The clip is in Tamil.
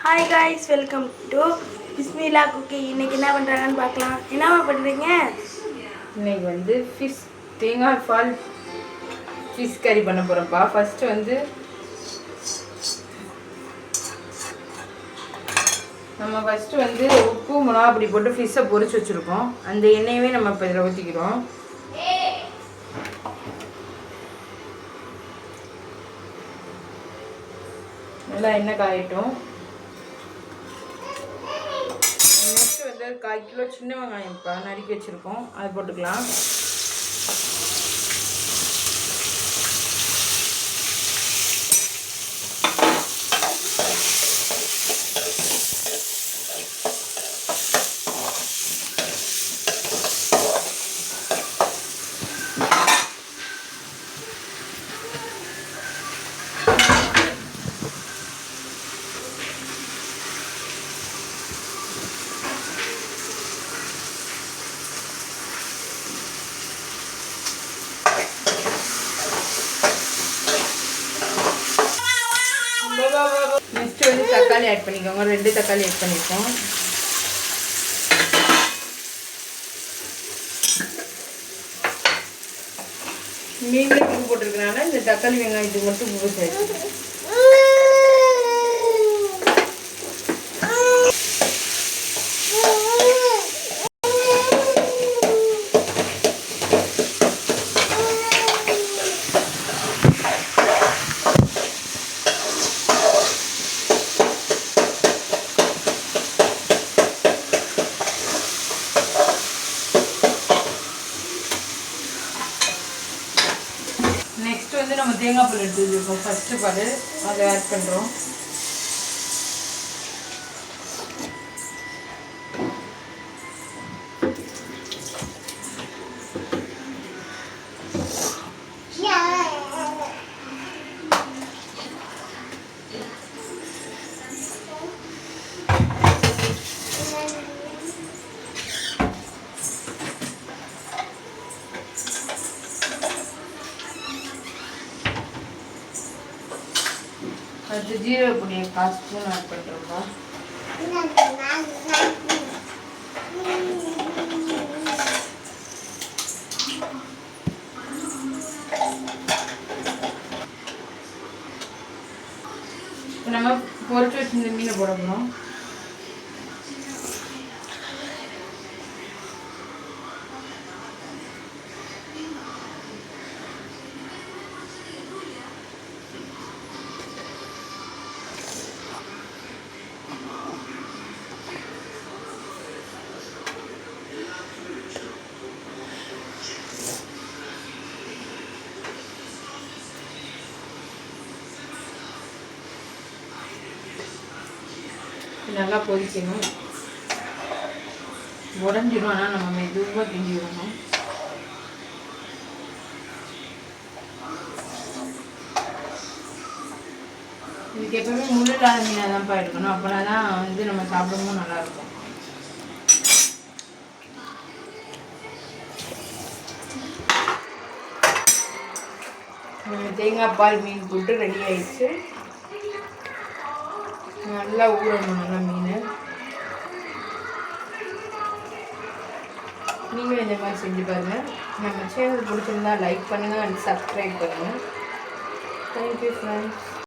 Hi guys, welcome to Bismillah cooking. இன்றைக்கி என்ன பண்ணுறாங்கன்னு பார்க்கலாம். என்னம்மா பண்ணுறீங்க? இன்னைக்கு வந்து தேங்காய் பால் ஃபிஷ் கறி பண்ண போகிறோம்ப்பா. ஃபஸ்ட்டு வந்து உப்பு மிளகா அப்படி போட்டு ஃபிஷ்ஷை பொரிச்சு வச்சுருக்கோம். அந்த எண்ணெயவே நம்ம இப்போ இதில் ஊற்றிக்கிறோம். நல்லா எண்ணெய் காயட்டும். நெக்ஸ்ட்டு வந்து 1/4 கிலோ சின்ன வெங்காயம் இப்போ நறுக்கி வச்சுருக்கோம், அதை போட்டுக்கலாம். நெக்ஸ்ட்டு வந்து தக்காளி ஆட் பண்ணிக்கோங்க. 2 தக்காளி ஆட் பண்ணியிருக்கோம். மீன்லேயே உப்பு போட்டிருக்கனால இந்த தக்காளி வெங்காயத்துக்கு மட்டும் உப்பு சேர்த்து நெக்ஸ்ட் வந்து நம்ம தேங்காய் பால் எடுத்து வச்சுருக்கோம். ஃபஸ்ட்டு பால் அதை ஆட் பண்ணுறோம். அடுத்து ஜீரக பொடியை 1/4 ஸ்பூன் ஆட் பண்ணுறோம்ப்பா. இப்போ நம்ம பொரிச்சு வச்சிருந்த மீனை போட போகிறோம். நல்லா பொரிக்கணும். உடஞ்சிடும், ஆனால் நம்ம மெதுவாக கிண்டி விடணும். இதுக்கு எப்பவுமே முள் இல்லாத மீனாக தான்ப்பா எடுக்கணும். அப்படின்னா தான் வந்து நம்ம சாப்பிடும்போது நல்லாயிருக்கும். தேங்காய் பால் மீன் போட்டு ரெடி ஆயிடுச்சு. நல்லா ஊறணும் நல்லா மீன். நீங்களும் இந்த மாதிரி செஞ்சு பாருங்கள். நம்ம சேனல் பிடிச்சிருந்தா லைக் பண்ணுங்கள் அண்ட் சப்ஸ்கிரைப் பண்ணுங்கள். Thank you friends.